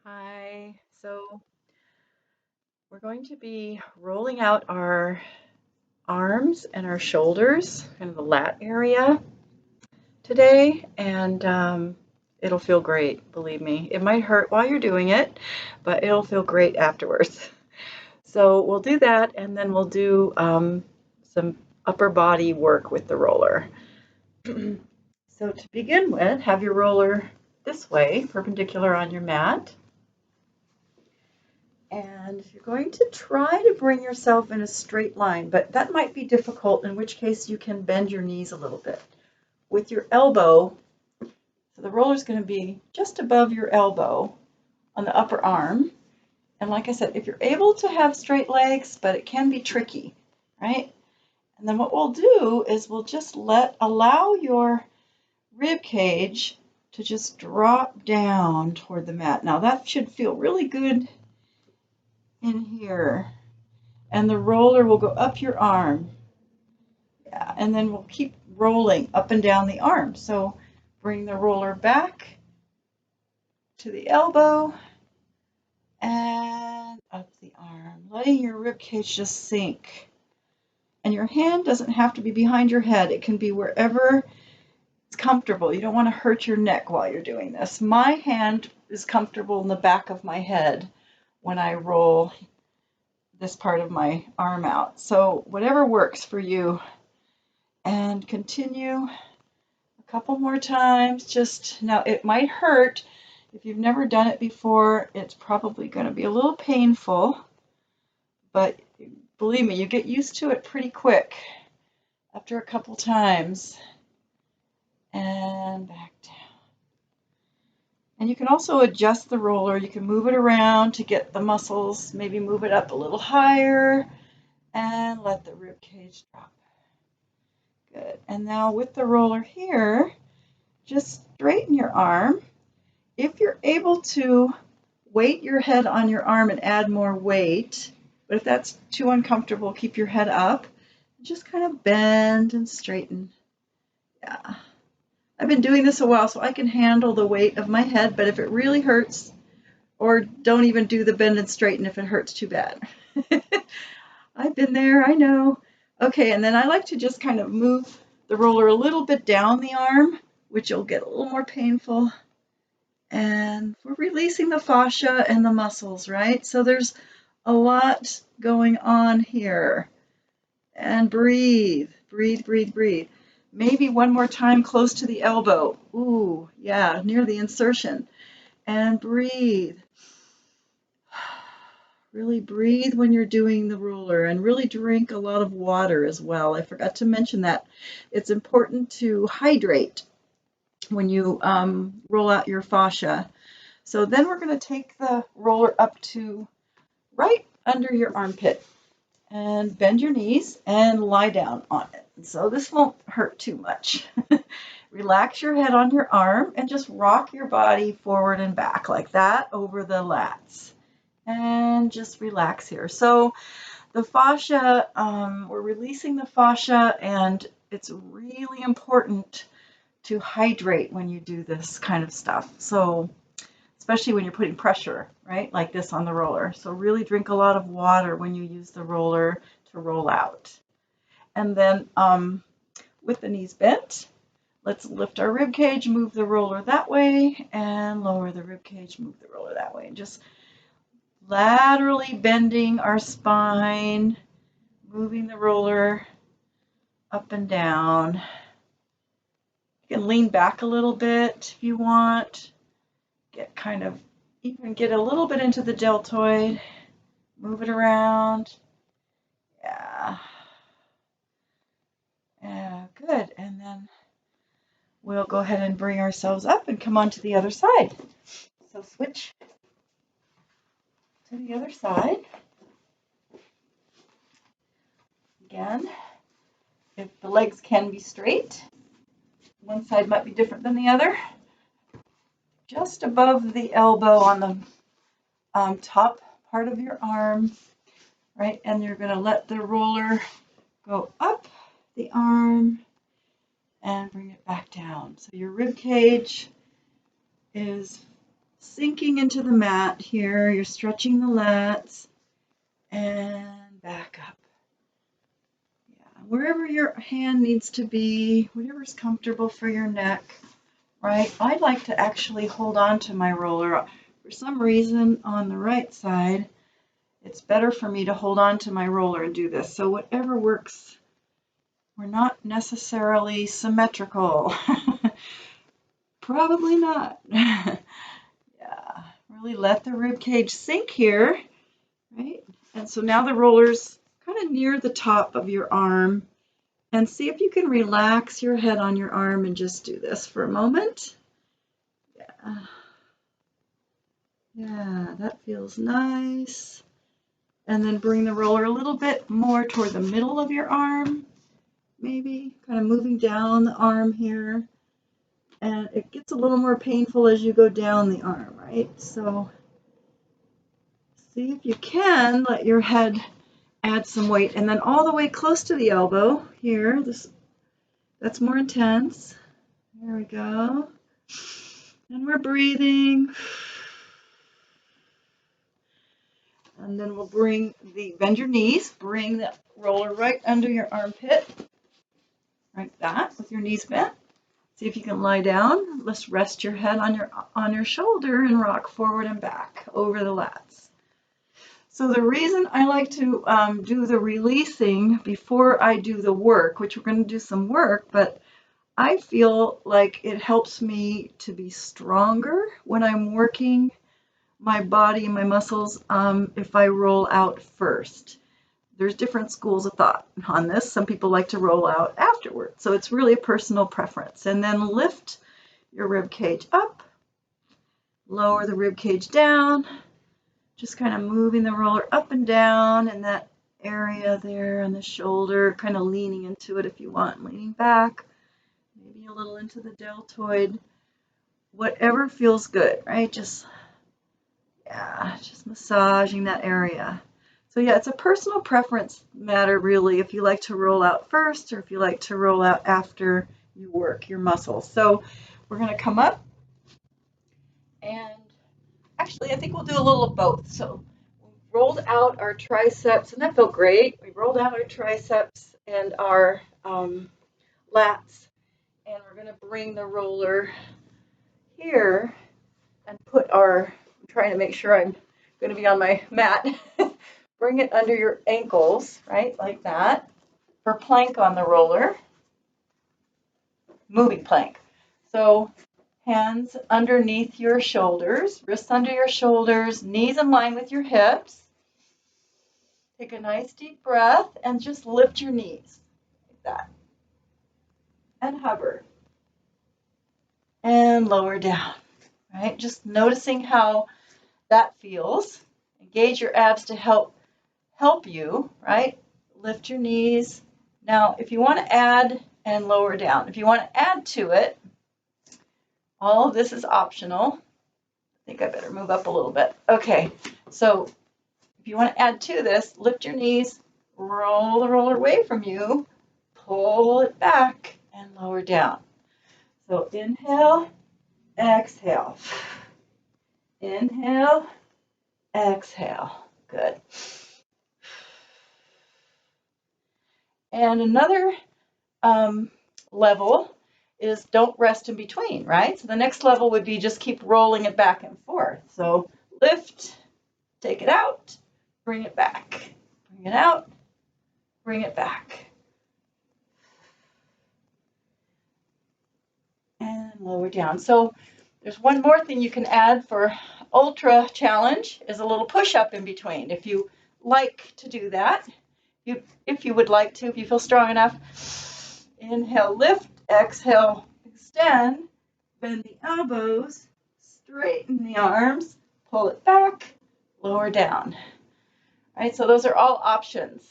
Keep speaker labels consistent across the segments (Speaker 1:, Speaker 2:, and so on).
Speaker 1: Hi. So we're going to be rolling out our arms and our shoulders, kind of the lat area today, and it'll feel great, believe me. It might hurt while you're doing it, but it'll feel great afterwards. So we'll do that, and then we'll do some upper body work with the roller. So to begin with, have your roller this way, perpendicular on your mat. And you're going to try to bring yourself in a straight line, but that might be difficult, in which case you can bend your knees a little bit. With your elbow, so the roller is going to be just above your elbow on the upper arm. And like I said, if you're able to have straight legs, but it can be tricky, right? And then what we'll do is we'll just allow your rib cage to just drop down toward the mat. Now that should feel really good in here. And the roller will go up your arm. Yeah, and then we'll keep rolling up and down the arm. So bring the roller back to the elbow and up the arm, letting your rib cage just sink. And your hand doesn't have to be behind your head. It can be wherever it's comfortable. You don't want to hurt your neck while you're doing this. My hand is comfortable in the back of my head when I roll this part of my arm out. So whatever works for you. And continue a couple more times. Just now, it might hurt. If you've never done it before, it's probably going to be a little painful, but believe me, you get used to it pretty quick after a couple times. And back down. And you can also adjust the roller. You can move it around to get the muscles, maybe move it up a little higher, and let the rib cage drop. Good. And now with the roller here, just straighten your arm. If you're able to weight your head on your arm and add more weight, but if that's too uncomfortable, keep your head up. Just kind of bend and straighten. Yeah. I've been doing this a while, so I can handle the weight of my head, but if it really hurts, or don't even do the bend and straighten if it hurts too bad. I've been there, I know. Okay, and then I like to just kind of move the roller a little bit down the arm, which will get a little more painful. And we're releasing the fascia and the muscles, right? So there's a lot going on here. And breathe, breathe, breathe, breathe. Maybe one more time close to the elbow. Ooh, yeah, near the insertion. And breathe. Really breathe when you're doing the roller, and really drink a lot of water as well. I forgot to mention that. It's important to hydrate when you roll out your fascia. So then we're going to take the roller up to right under your armpit and bend your knees and lie down on it. So this won't hurt too much. Relax your head on your arm and just rock your body forward and back like that over the lats. And just relax here. So the fascia, we're releasing the fascia, and it's really important to hydrate when you do this kind of stuff. So especially when you're putting pressure, right, like this on the roller. So really drink a lot of water when you use the roller to roll out. And then with the knees bent, let's lift our rib cage, move the roller that way, and lower the rib cage, move the roller that way. And just laterally bending our spine, moving the roller up and down. You can lean back a little bit if you want. Even get a little bit into the deltoid. Move it around. Yeah. Yeah, good. And then we'll go ahead and bring ourselves up and come on to the other side. So switch to the other side. Again, if the legs can be straight, one side might be different than the other. Just above the elbow on the top part of your arm, right? And you're going to let the roller go up the arm and bring it back down. So your rib cage is sinking into the mat here. You're stretching the lats and back up. Yeah, wherever your hand needs to be, whatever's comfortable for your neck, right? I like to actually hold on to my roller. For some reason on the right side, it's better for me to hold on to my roller and do this. So whatever works. We're not necessarily symmetrical. Probably not. Yeah, really let the rib cage sink here, right? And so now the roller's kind of near the top of your arm. And see if you can relax your head on your arm and just do this for a moment. Yeah, yeah, that feels nice. And then bring the roller a little bit more toward the middle of your arm. Maybe kind of moving down the arm here, and it gets a little more painful as you go down the arm, right? So see if you can let your head add some weight, and then all the way close to the elbow here. That's more intense. There we go. And we're breathing. And then we'll bend your knees, bring the roller right under your armpit, like that, with your knees bent. See if you can lie down. Let's rest your head on your shoulder and rock forward and back over the lats. So the reason I like to do the releasing before I do the work, which we're going to do some work, but I feel like it helps me to be stronger when I'm working my body and my muscles if I roll out first. There's different schools of thought on this. Some people like to roll out afterward. So it's really a personal preference. And then lift your rib cage up, lower the rib cage down, just kind of moving the roller up and down in that area there on the shoulder, kind of leaning into it if you want, leaning back, maybe a little into the deltoid, whatever feels good, right? Just massaging that area. So yeah, it's a personal preference matter really if you like to roll out first or if you like to roll out after you work your muscles. So we're going to come up, and actually I think we'll do a little of both. So we rolled out our triceps, and that felt great. We rolled out our triceps and our lats, and we're going to bring the roller here and put I'm trying to make sure I'm going to be on my mat. Bring it under your ankles, right, like that, for plank on the roller, moving plank. So hands underneath your shoulders, wrists under your shoulders, knees in line with your hips. Take a nice deep breath and just lift your knees like that. And hover. And lower down, right? Just noticing how that feels. Engage your abs to help you, right? Lift your knees. Now, if you want to add and lower down, if you want to add to it, all of this is optional. I think I better move up a little bit. Okay, so if you want to add to this, lift your knees, roll the roller away from you, pull it back, and lower down. So inhale, exhale. Inhale, exhale. Good. And another level is don't rest in between, right? So the next level would be just keep rolling it back and forth. So lift, take it out, bring it back, bring it out, bring it back. And lower down. So there's one more thing you can add for ultra challenge is a little push-up in between. If you like to do that, if you would like to, if you feel strong enough, inhale, lift, exhale, extend, bend the elbows, straighten the arms, pull it back, lower down. All right, so those are all options.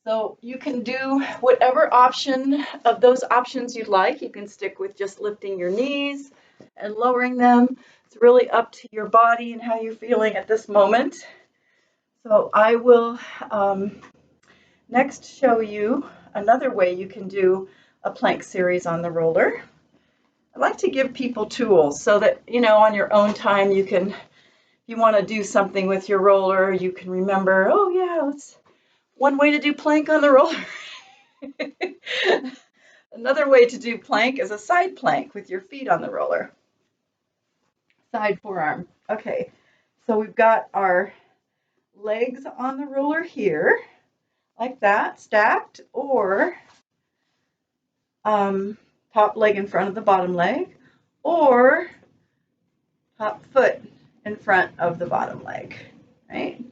Speaker 1: So you can do whatever option of those options you'd like. You can stick with just lifting your knees and lowering them. It's really up to your body and how you're feeling at this moment. So I will next show you another way you can do a plank series on the roller. I like to give people tools so that, you know, on your own time you can, if you want to do something with your roller, you can remember, oh yeah, it's one way to do plank on the roller. Another way to do plank is a side plank with your feet on the roller. Side forearm. Okay, so we've got our legs on the roller here, like that, stacked, or top leg in front of the bottom leg, or top foot in front of the bottom leg, right?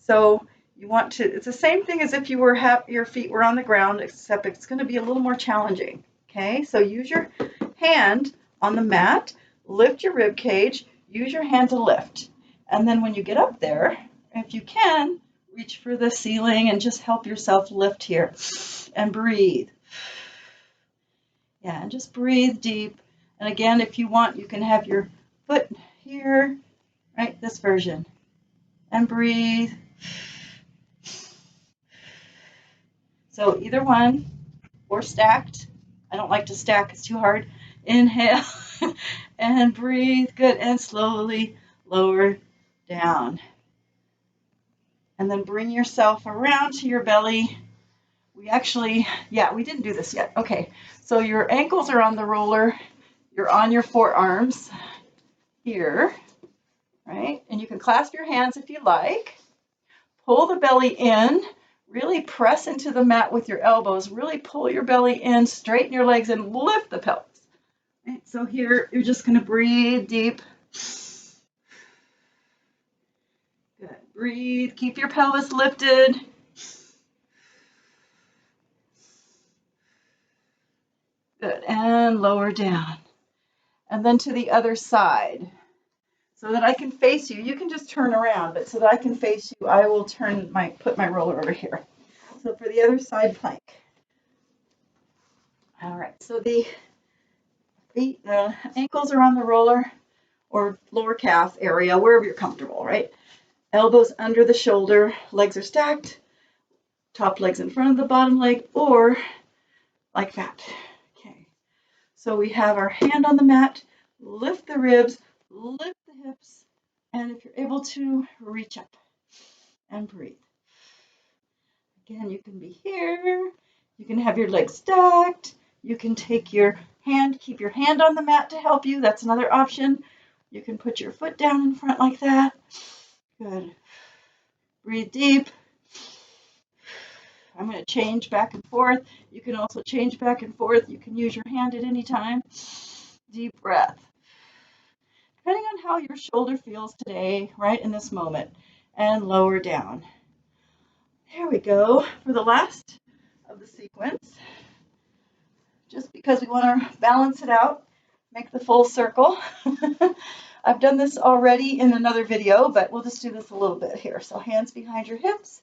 Speaker 1: So you want to, it's the same thing as if you were, your feet were on the ground, except it's going to be a little more challenging, okay? So use your hand on the mat, lift your rib cage, use your hand to lift. And then when you get up there, if you can, reach for the ceiling and just help yourself lift here and breathe. Yeah, and just breathe deep. And again, if you want, you can have your foot here, right? This version. And breathe. So either one or stacked. I don't like to stack, it's too hard. Inhale and breathe. Good. And slowly lower down. And then bring yourself around to your belly. We actually, yeah, we didn't do this yet. Okay, so your ankles are on the roller. You're on your forearms here, right? And you can clasp your hands if you like. Pull the belly in. Really press into the mat with your elbows. Really pull your belly in, straighten your legs, and lift the pelvis. Right, so here, you're just going to breathe deep. Good. Breathe. Keep your pelvis lifted. Good. And lower down. And then to the other side. So that I can face you. You can just turn around, but so that I can face you, I will put my roller over here. So for the other side plank. All right, so the feet, the ankles are on the roller or lower calf area, wherever you're comfortable, right? Elbows under the shoulder, legs are stacked, top legs in front of the bottom leg, or like that. Okay, so we have our hand on the mat, lift the ribs, lift the hips, and if you're able to, reach up and breathe. Again, you can be here, you can have your legs stacked, you can take your hand, keep your hand on the mat to help you, that's another option. You can put your foot down in front like that. Good. Breathe deep. I'm going to change back and forth. You can also change back and forth. You can use your hand at any time. Deep breath. Depending on how your shoulder feels today, right in this moment, and lower down. There we go for the last of the sequence. Just because we want to balance it out, make the full circle. I've done this already in another video, but we'll just do this a little bit here. So hands behind your hips,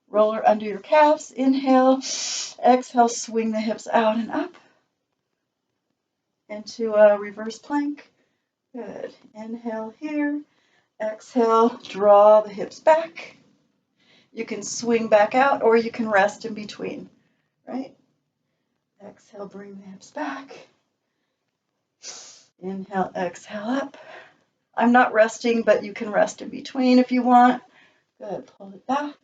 Speaker 1: roller under your calves, inhale, exhale, swing the hips out and up into a reverse plank. Good. Inhale here, exhale, draw the hips back. You can swing back out or you can rest in between, right? Exhale, bring the hips back. Inhale, exhale up. I'm not resting, but you can rest in between if you want. Good, pull it back.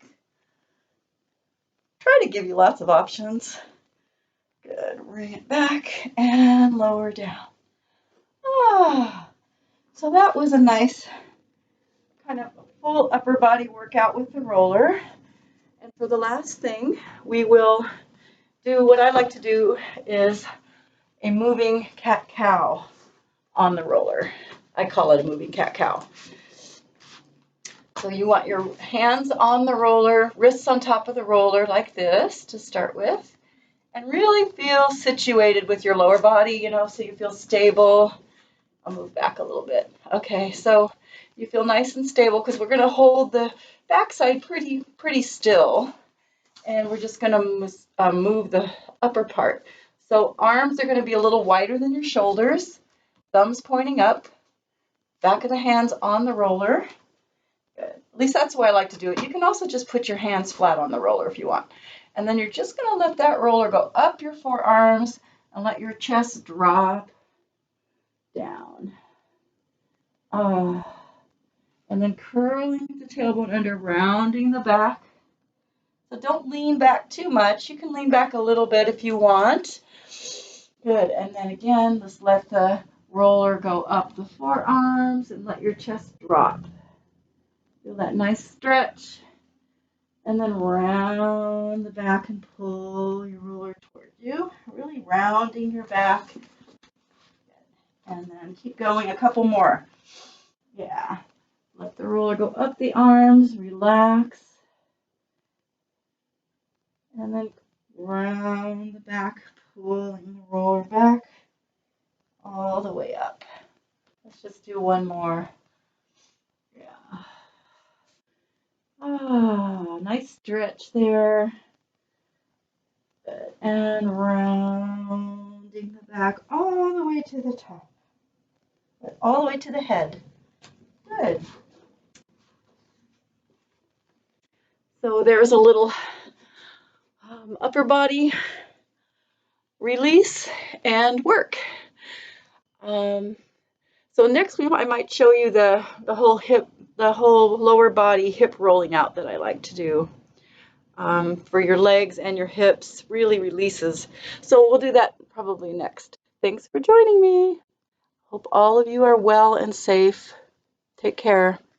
Speaker 1: Try to give you lots of options. Good, bring it back and lower down. So that was a nice kind of full upper body workout with the roller. And for the last thing, we will do what I like to do is a moving cat-cow on the roller. I call it a moving cat-cow. So you want your hands on the roller, wrists on top of the roller like this to start with. And really feel situated with your lower body, you know, so you feel stable. I'll move back a little bit. Okay, so you feel nice and stable because we're going to hold the backside pretty still. And we're just going to move the upper part. So arms are going to be a little wider than your shoulders. Thumbs pointing up. Back of the hands on the roller. Good. At least that's the way I like to do it. You can also just put your hands flat on the roller if you want. And then you're just going to let that roller go up your forearms and let your chest drop. down. And then curling the tailbone under, rounding the back. So don't lean back too much. You can lean back a little bit if you want. Good. And then again, just let the roller go up the forearms and let your chest drop. Feel that nice stretch. And then round the back and pull your roller toward you. Really rounding your back. And then keep going a couple more. Yeah. Let the roller go up the arms. Relax. And then round the back, pulling the roller back all the way up. Let's just do one more. Yeah. Ah, nice stretch there. Good. And rounding the back all the way to the top. All the way to the head. Good. So there's a little upper body release and work. So next week I might show you the whole hip, the whole lower body hip rolling out that I like to do for your legs and your hips. Really releases. So we'll do that probably next. Thanks for joining me. Hope all of you are well and safe. Take care.